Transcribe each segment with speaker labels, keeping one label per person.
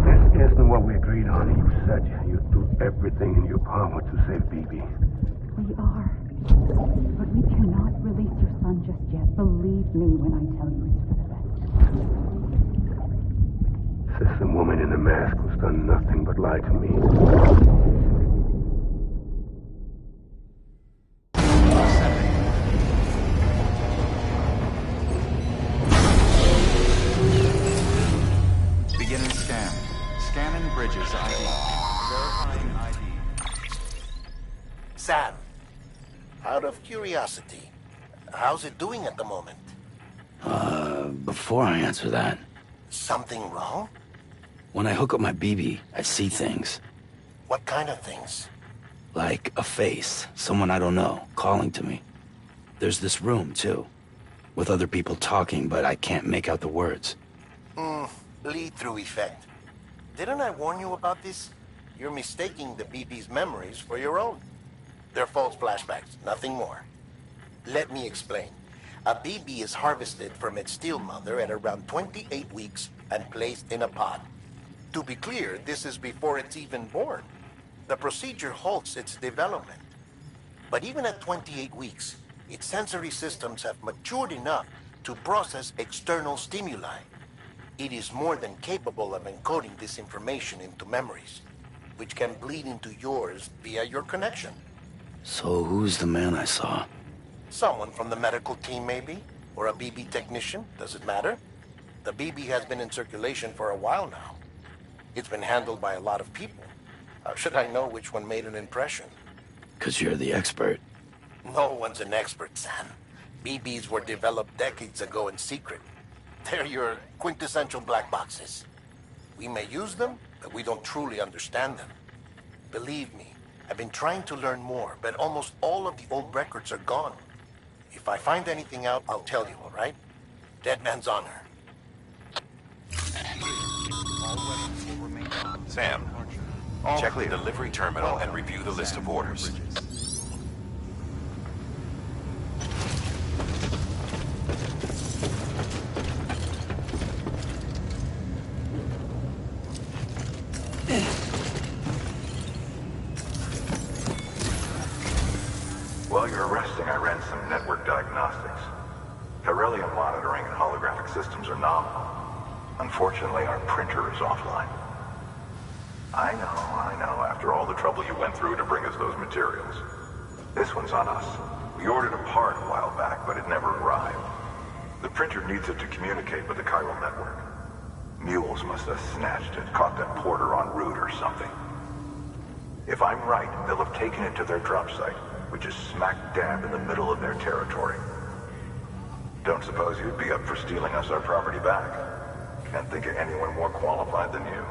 Speaker 1: That isn't what we agreed on. You said you'd do everything in your power to save BB.
Speaker 2: We are. But we cannot release your son just yet. Believe me when I tell you it's for the best.
Speaker 1: System woman in the mask who's done nothing but lie to me.
Speaker 3: Beginning scan. Scanning Bridges ID. Verifying ID.
Speaker 4: Sam, out of curiosity, how's it doing at the moment?
Speaker 5: Before I answer that,
Speaker 4: Something wrong?
Speaker 5: when I hook up my BB, I see things.
Speaker 4: What kind of things?
Speaker 5: Like a face, someone I don't know, calling to me. There's this room, too, with other people talking, but I can't make out the words.
Speaker 4: Lead-through effect. Didn't I warn you about this? You're mistaking the BB's memories for your own. They're false flashbacks, nothing more. Let me explain. A BB is harvested from its steel mother at around 28 weeks and placed in a pod. To be clear, this is before it's even born. The procedure halts its development. But even at 28 weeks, its sensory systems have matured enough to process external stimuli. It is more than capable of encoding this information into memories, which can bleed into yours via your connection.
Speaker 5: So who's the man I saw?
Speaker 4: Someone from the medical team, maybe? Or a BB technician? Does it matter? The BB has been in circulation for a while now. It's been handled by a lot of people. How should I know which one made an impression?
Speaker 5: 'Cause you're the expert.
Speaker 4: No one's an expert, Sam. BBs were developed decades ago in secret. They're your quintessential black boxes. We may use them, but we don't truly understand them. Believe me, I've been trying to learn more, but almost all of the old records are gone. If I find anything out, I'll tell you, all right? Dead man's honor.
Speaker 6: Sam, check the delivery terminal and review the list of orders.
Speaker 7: While you're resting, I ran some network diagnostics. Beryllium monitoring and holographic systems are nominal. Unfortunately, our printer is offline. I know, after all the trouble you went through to bring us those materials. This one's on us. We ordered a part a while back, but it never arrived. The printer needs it to communicate with the chiral network. Mules must have snatched it, caught that porter en route or something. If I'm right, they'll have taken it to their drop site, which is smack dab in the middle of their territory. Don't suppose you'd be up for stealing us our property back? Can't think of anyone more qualified than you.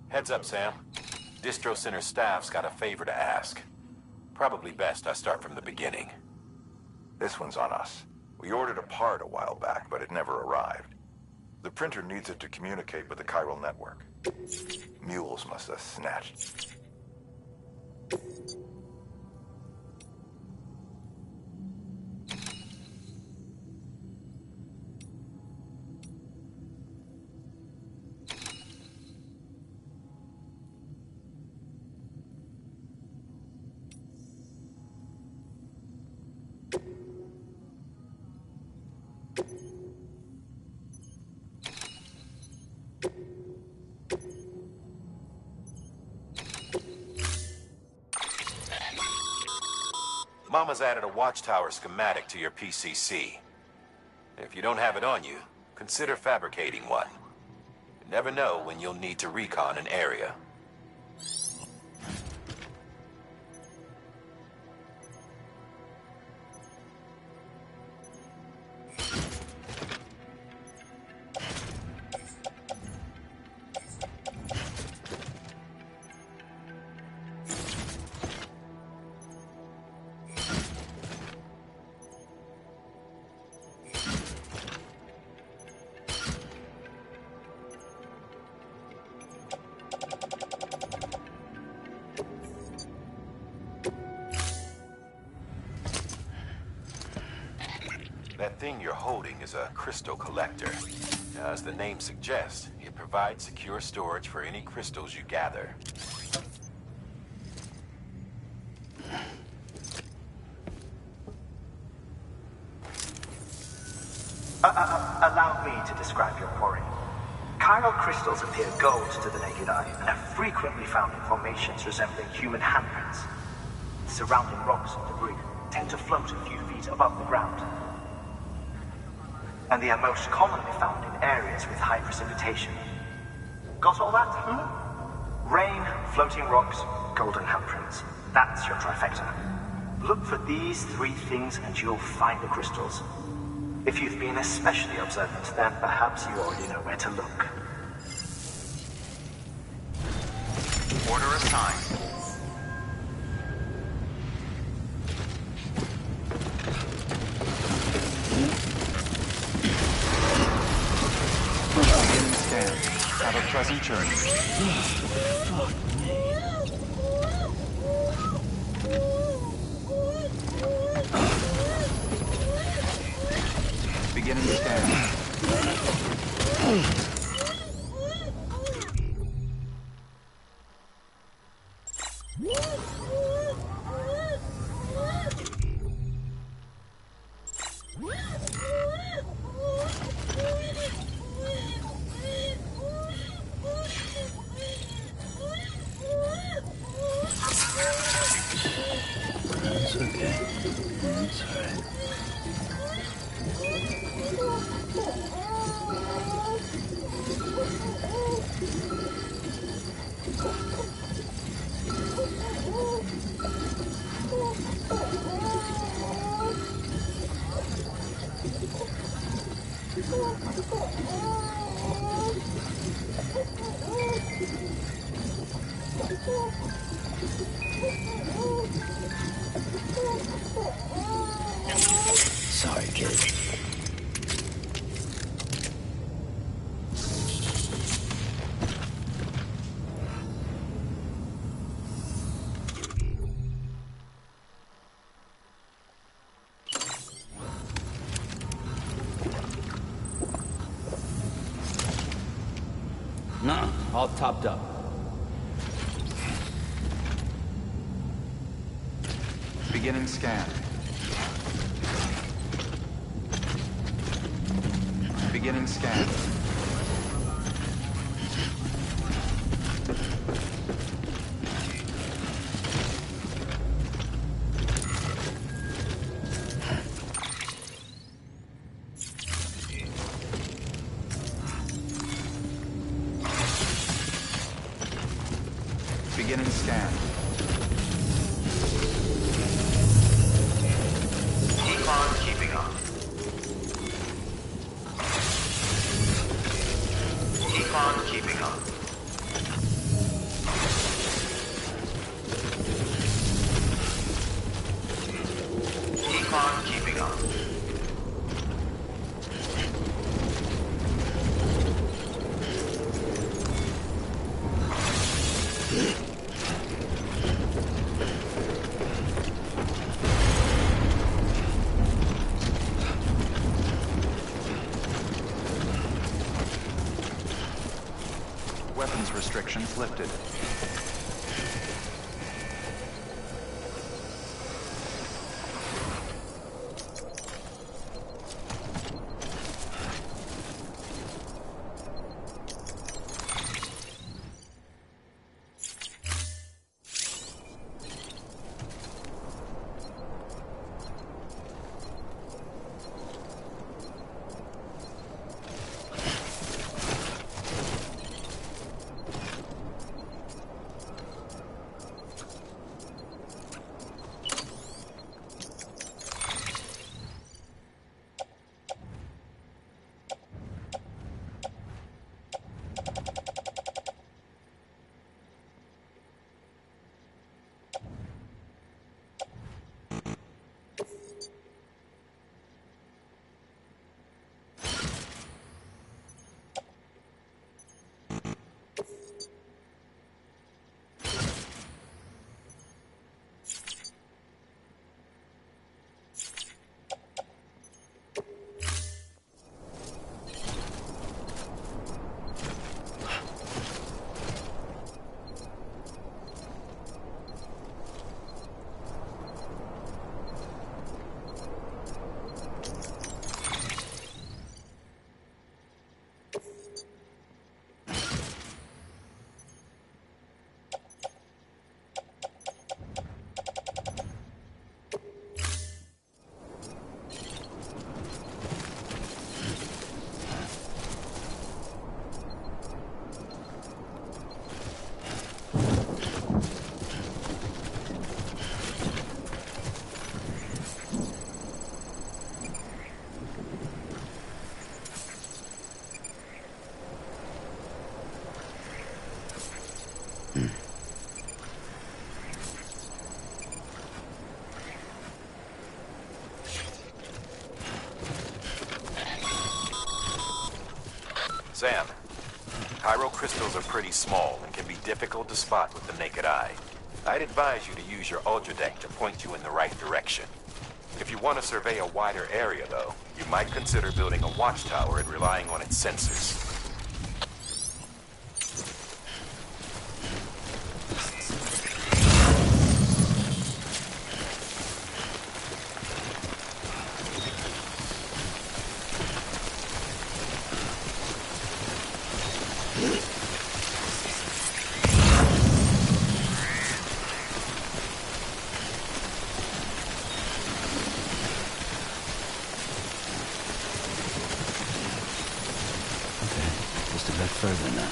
Speaker 6: Heads up, Sam. Distro Center staff's got a favor to ask. Probably best I start from the beginning.
Speaker 7: This one's on us. We ordered a part a while back, but it never arrived. The printer needs it to communicate with the chiral network. Mules must have snatched.
Speaker 6: Mama's added a watchtower schematic to your PCC. If you don't have it on you, consider fabricating one. You never know when you'll need to recon an area. That thing you're holding is a crystal collector. As the name suggests, it provides secure storage for any crystals you gather.
Speaker 8: Allow me to describe your quarry. Chiral crystals appear gold to the naked eye and are frequently found in formations resembling human handprints. Surrounding rocks and debris tend to float a few feet above the ground. And they are most commonly found in areas with high precipitation. Got all that, Rain, floating rocks, golden handprints. That's your trifecta. Look for these three things and you'll find the crystals. If you've been especially observant, then perhaps you already know where to look.
Speaker 3: Order assigned. Beginning scan. Have a pleasant journey.
Speaker 5: Fuck me.
Speaker 3: Beginning scan.
Speaker 5: That's okay. That's alright. Sorry, kid. Nah, all topped up.
Speaker 3: Beginning scan. Beginning scan. Beginning scan.
Speaker 8: Keep on keeping on. Keep on keeping on. Keep on keeping on.
Speaker 3: Weapons restrictions lifted.
Speaker 6: Sam, chiral crystals are pretty small and can be difficult to spot with the naked eye. I'd advise you to use your ultradeck to point you in the right direction. If you want to survey a wider area, though, you might consider building a watchtower and relying on its sensors.
Speaker 5: Just a bit further now.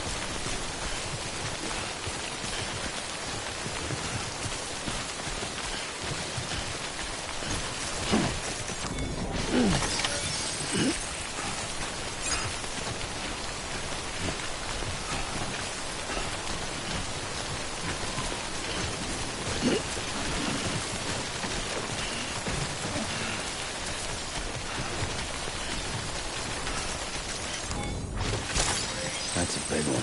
Speaker 5: That's a big one.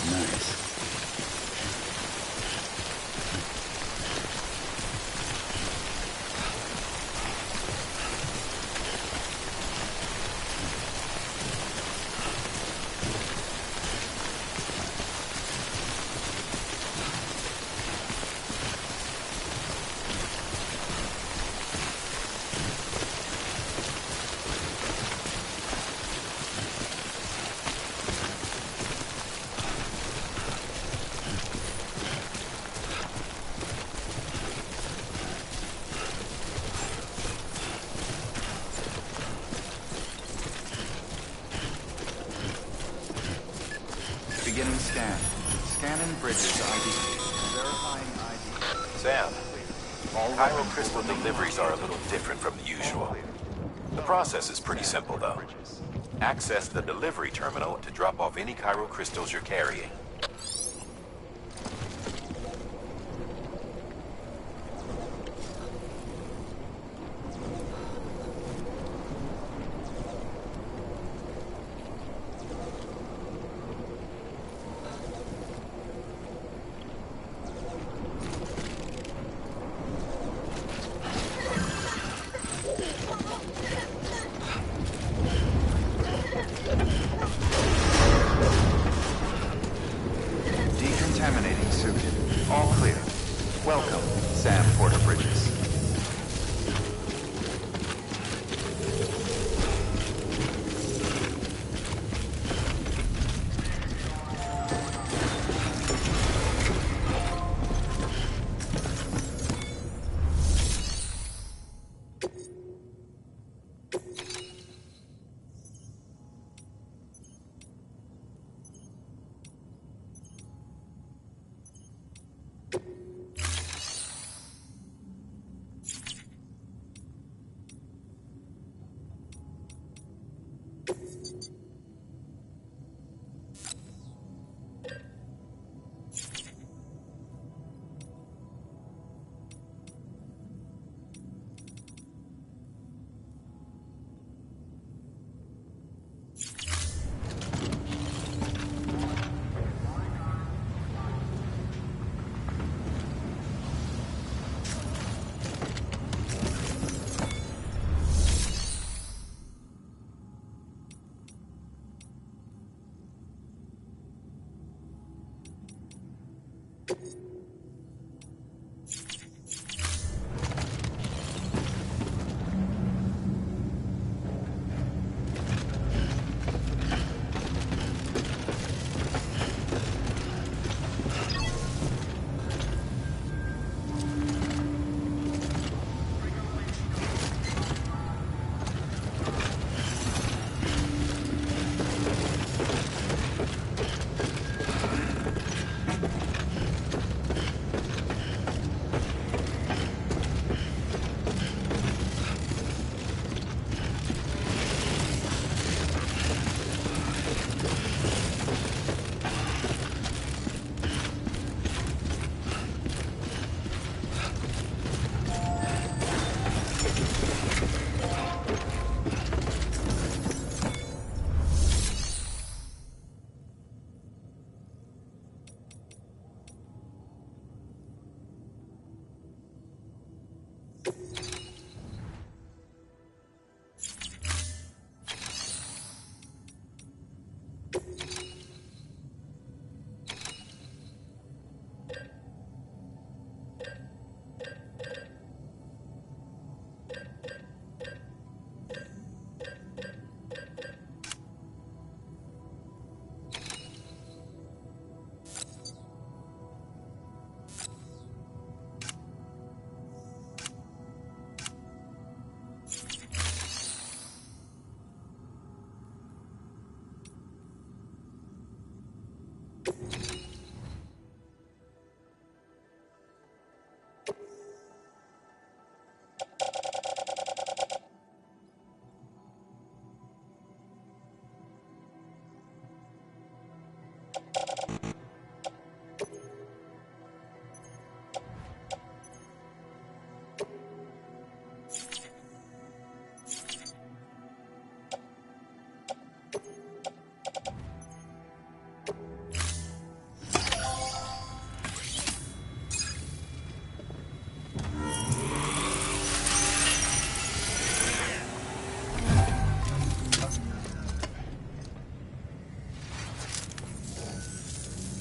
Speaker 5: Nice.
Speaker 3: Beginning scan. Scanning bridges ID. Verifying ID.
Speaker 6: Sam, chiral crystal deliveries are a little different from the usual. The process is pretty simple, though. Access the delivery terminal to drop off any chiral crystals you're carrying.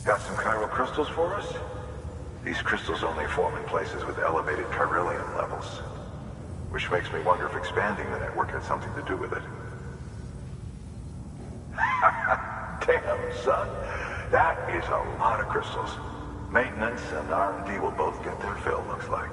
Speaker 7: Got some chiral crystals for us? These crystals only form in places with elevated chiralium levels. Which makes me wonder if expanding the network had something to do with it. Damn, son. That is a lot of crystals. Maintenance and R&D will both get their fill, looks like.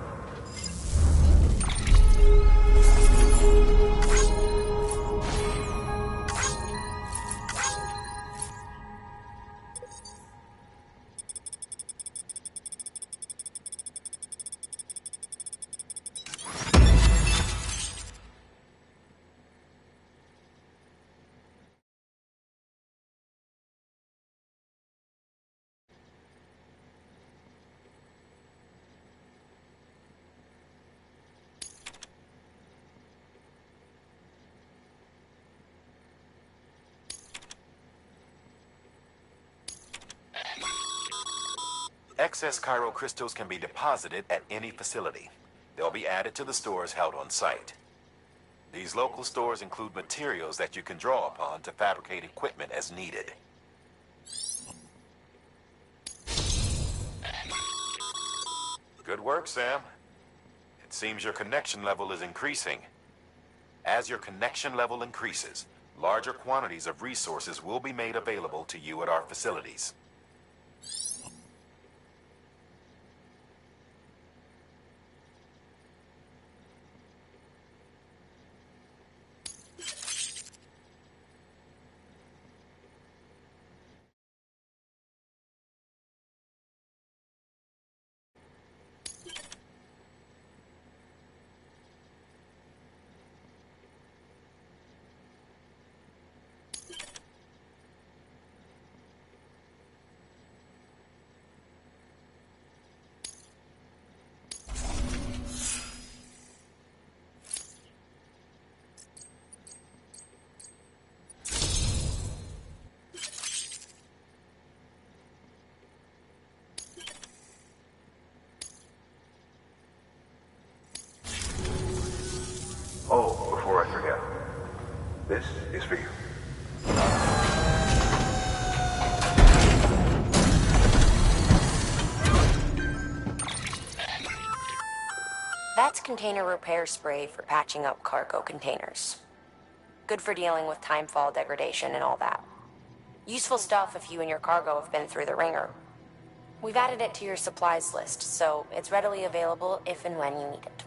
Speaker 6: Excess chiral crystals can be deposited at any facility. They'll be added to the stores held on site. These local stores include materials that you can draw upon to fabricate equipment as needed. Good work, Sam. It seems your connection level is increasing. As your connection level increases, larger quantities of resources will be made available to you at our facilities.
Speaker 7: Oh, before I forget, this is for you.
Speaker 9: That's container repair spray for patching up cargo containers. Good for dealing with timefall degradation and all that. Useful stuff if you and your cargo have been through the ringer. We've added it to your supplies list, so it's readily available if and when you need it.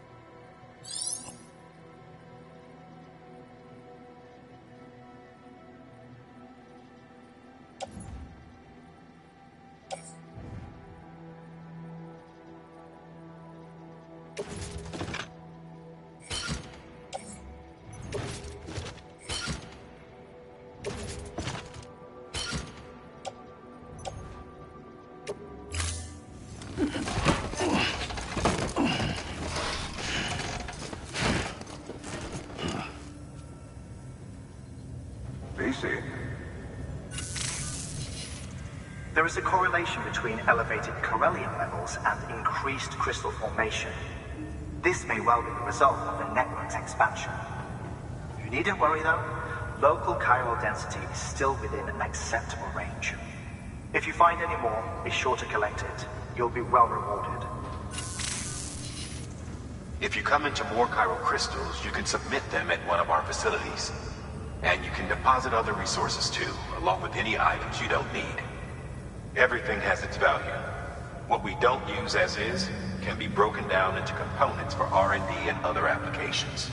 Speaker 8: There is a correlation between elevated chiralium levels and increased crystal formation. This may well be the result of the network's expansion. You needn't worry though. Local chiral density is still within an acceptable range. If you find any more, be sure to collect it. You'll be well rewarded.
Speaker 6: If you come into more chiral crystals, you can submit them at one of our facilities. And you can deposit other resources too, along with any items you don't need. Everything has its value. What we don't use as is can be broken down into components for R&D and other applications.